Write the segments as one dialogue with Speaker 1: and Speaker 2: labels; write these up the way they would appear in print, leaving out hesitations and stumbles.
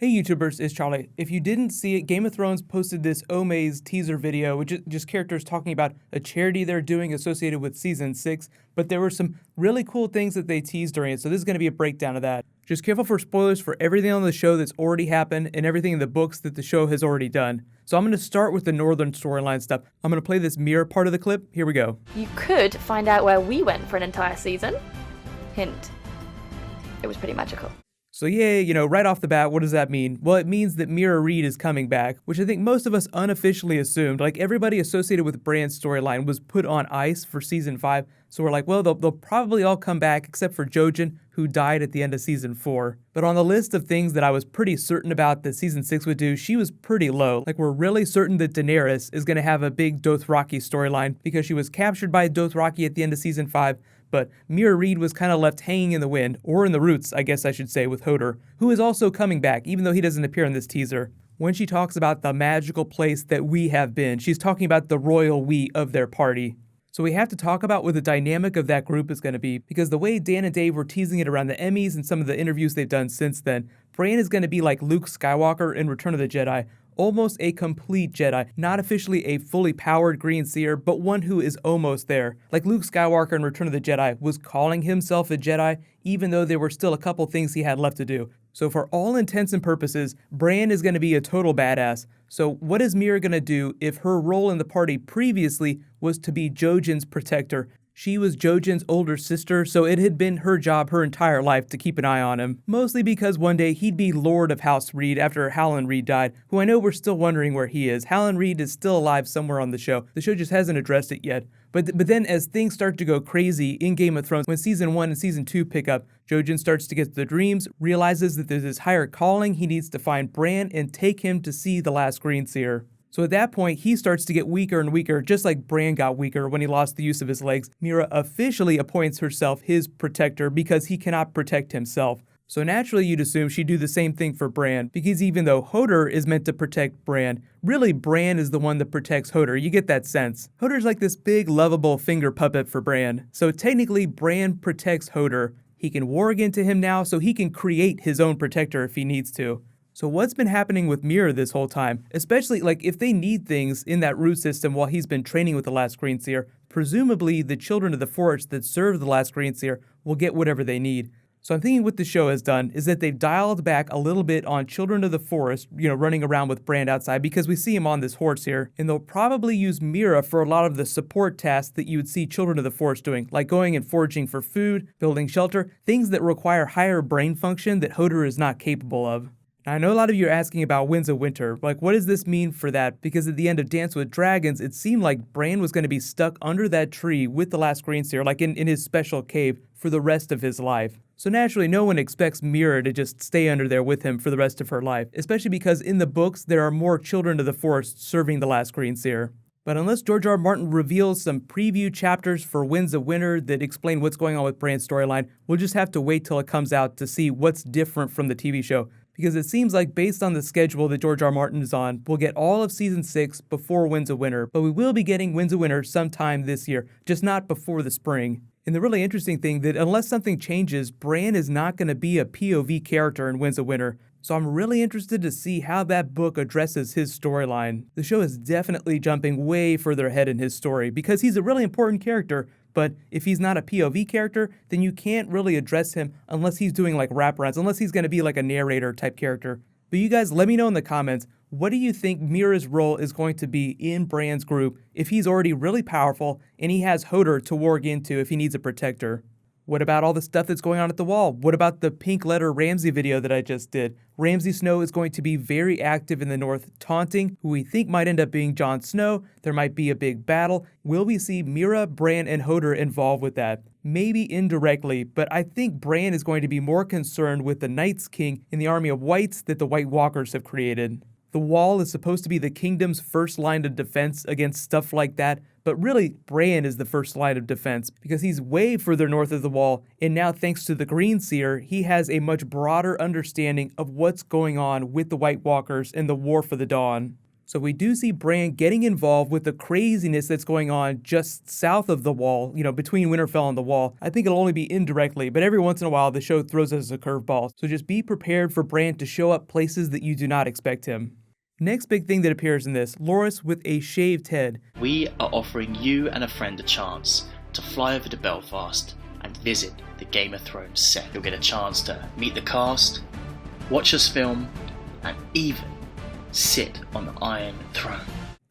Speaker 1: Hey YouTubers, it's Charlie. If you didn't see it, Game of Thrones posted this Omaze teaser video, which is just characters talking about a charity they're doing associated with Season 6, but there were some really cool things that they teased during it, so this is going to be a breakdown of that. Just careful for spoilers for everything on the show that's already happened and everything in the books that the show has already done. So I'm going to start with the Northern storyline stuff. I'm going to play this mirror part of the clip. Here we go.
Speaker 2: You could find out where we went for an entire season. Hint. It was pretty magical.
Speaker 1: So yeah, right off the bat, what does that mean? Well, it means that Mira Reed is coming back, which I think most of us unofficially assumed. Like, everybody associated with Bran's storyline was put on ice for Season 5, so we're like, well, they'll probably all come back except for Jojen, who died at the end of Season 4. But on the list of things that I was pretty certain about that Season 6 would do, she was pretty low. Like, we're really certain that Daenerys is going to have a big Dothraki storyline because she was captured by Dothraki at the end of Season 5, but Mira Reed was kind of left hanging in the wind, or in the roots, I guess I should say, with Hodor, who is also coming back, even though he doesn't appear in this teaser. When she talks about the magical place that we have been, she's talking about the royal we of their party. So we have to talk about what the dynamic of that group is going to be, because the way Dan and Dave were teasing it around the Emmys and some of the interviews they've done since then, Bran is going to be like Luke Skywalker in Return of the Jedi, almost a complete Jedi, not officially a fully powered Green Seer, but one who is almost there. Like Luke Skywalker in Return of the Jedi was calling himself a Jedi, even though there were still a couple things he had left to do. So for all intents and purposes, Bran is going to be a total badass. So what is Mira going to do if her role in the party previously was to be Jojen's protector? She was Jojen's older sister, so it had been her job her entire life to keep an eye on him. Mostly because one day he'd be Lord of House Reed after Hallan Reed died, who I know we're still wondering where he is. Hallan Reed is still alive somewhere on the show. The show just hasn't addressed it yet. But then as things start to go crazy in Game of Thrones, when Season 1 and Season 2 pick up, Jojen starts to get the dreams, realizes that there's this higher calling, he needs to find Bran and take him to see the last Green Seer. So at that point, he starts to get weaker and weaker, just like Bran got weaker when he lost the use of his legs. Mira officially appoints herself his protector because he cannot protect himself. So naturally you'd assume she'd do the same thing for Bran, because even though Hodor is meant to protect Bran, really Bran is the one that protects Hodor. You get that sense. Hodor's like this big lovable finger puppet for Bran. So technically Bran protects Hodor. He can warg into him now, so he can create his own protector if he needs to. So what's been happening with Mira this whole time? Especially like if they need things in that root system while he's been training with the last Green Seer, presumably the children of the forest that serve the last Green Seer will get whatever they need. So I'm thinking what the show has done is that they've dialed back a little bit on Children of the Forest, running around with Bran outside because we see him on this horse here, and they'll probably use Mira for a lot of the support tasks that you would see Children of the Forest doing, like going and foraging for food, building shelter, things that require higher brain function that Hodor is not capable of. Now, I know a lot of you are asking about Winds of Winter, like what does this mean for that? Because at the end of Dance with Dragons, it seemed like Bran was going to be stuck under that tree with the last Green Seer, like in his special cave, for the rest of his life. So naturally, no one expects Mira to just stay under there with him for the rest of her life, especially because in the books, there are more Children of the Forest serving the last Green Seer. But unless George R. R. Martin reveals some preview chapters for Winds of Winter that explain what's going on with Bran's storyline, we'll just have to wait till it comes out to see what's different from the TV show. Because it seems like based on the schedule that George R. R. Martin is on, we'll get all of Season 6 before Winds of Winter, but we will be getting Winds of Winter sometime this year, just not before the spring. And the really interesting thing that unless something changes, Bran is not going to be a POV character in Winds of Winter. So I'm really interested to see how that book addresses his storyline. The show is definitely jumping way further ahead in his story because he's a really important character, but if he's not a POV character, then you can't really address him unless he's doing like wraparounds, unless he's going to be like a narrator type character. But you guys let me know in the comments, what do you think Mira's role is going to be in Bran's group if he's already really powerful and he has Hodor to warg into if he needs a protector? What about all the stuff that's going on at the wall? What about the pink letter Ramsay video that I just did? Ramsay Snow is going to be very active in the north, taunting who we think might end up being Jon Snow. There might be a big battle. Will we see Mira, Bran, and Hodor involved with that? Maybe indirectly, but I think Bran is going to be more concerned with the Night's King and the army of whites that the White Walkers have created. The wall is supposed to be the kingdom's first line of defense against stuff like that, but really, Bran is the first line of defense because he's way further north of the wall, and now thanks to the Green Seer, he has a much broader understanding of what's going on with the White Walkers and the War for the Dawn. So we do see Bran getting involved with the craziness that's going on just south of the wall, between Winterfell and the wall. I think it'll only be indirectly, but every once in a while the show throws us a curveball. So just be prepared for Bran to show up places that you do not expect him. Next big thing that appears in this, Loras with a shaved head.
Speaker 3: We are offering you and a friend a chance to fly over to Belfast and visit the Game of Thrones set. You'll get a chance to meet the cast, watch us film, and even sit on the Iron Throne.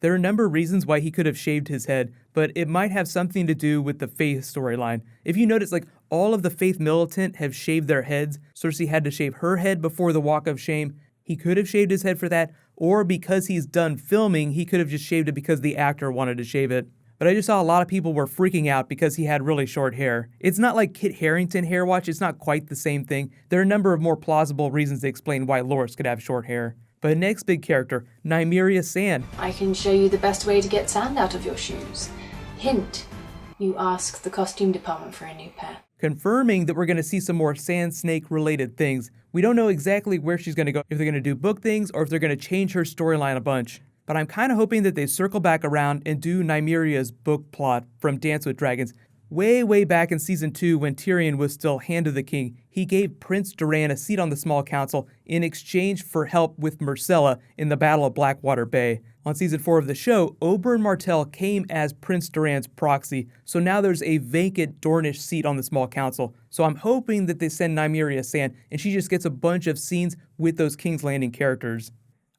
Speaker 1: There are a number of reasons why he could have shaved his head, but it might have something to do with the Faith storyline. If you notice, all of the Faith militant have shaved their heads. Cersei had to shave her head before the Walk of Shame. He could have shaved his head for that, or because he's done filming, he could have just shaved it because the actor wanted to shave it. But I just saw a lot of people were freaking out because he had really short hair. It's not like Kit Harington hair watch, it's not quite the same thing. There are a number of more plausible reasons to explain why Loras could have short hair. But next big character, Nymeria Sand.
Speaker 4: I can show you the best way to get sand out of your shoes. Hint, you ask the costume department for a new pair.
Speaker 1: Confirming that we're going to see some more Sand Snake related things. We don't know exactly where she's going to go, if they're going to do book things or if they're going to change her storyline a bunch. But I'm kind of hoping that they circle back around and do Nymeria's book plot from Dance with Dragons. Way back in Season 2 when Tyrion was still Hand of the King, he gave Prince Doran a seat on the Small Council in exchange for help with Myrcella in the Battle of Blackwater Bay. On Season 4 of the show, Oberyn Martell came as Prince Doran's proxy, so now there's a vacant Dornish seat on the Small Council. So I'm hoping that they send Nymeria Sand and she just gets a bunch of scenes with those King's Landing characters.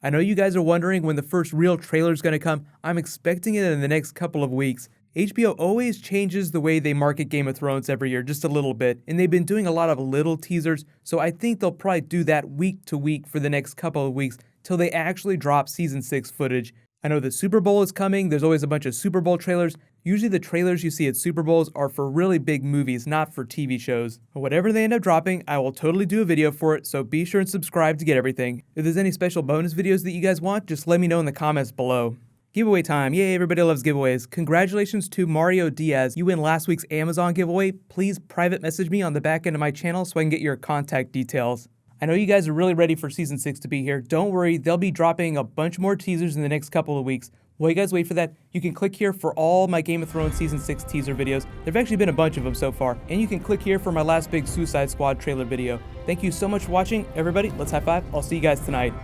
Speaker 1: I know you guys are wondering when the first real trailer is going to come. I'm expecting it in the next couple of weeks. HBO always changes the way they market Game of Thrones every year just a little bit, and they've been doing a lot of little teasers, so I think they'll probably do that week to week for the next couple of weeks till they actually drop Season 6 footage. I know the Super Bowl is coming, there's always a bunch of Super Bowl trailers. Usually the trailers you see at Super Bowls are for really big movies, not for TV shows. But whatever they end up dropping, I will totally do a video for it, so be sure and subscribe to get everything. If there's any special bonus videos that you guys want, just let me know in the comments below. Giveaway time. Yay, everybody loves giveaways. Congratulations to Mario Diaz. You win last week's Amazon giveaway. Please private message me on the back end of my channel so I can get your contact details. I know you guys are really ready for Season 6 to be here. Don't worry, they'll be dropping a bunch more teasers in the next couple of weeks. While you guys wait for that, you can click here for all my Game of Thrones Season 6 teaser videos. There have actually been a bunch of them so far. And you can click here for my last big Suicide Squad trailer video. Thank you so much for watching. Everybody, let's high five. I'll see you guys tonight.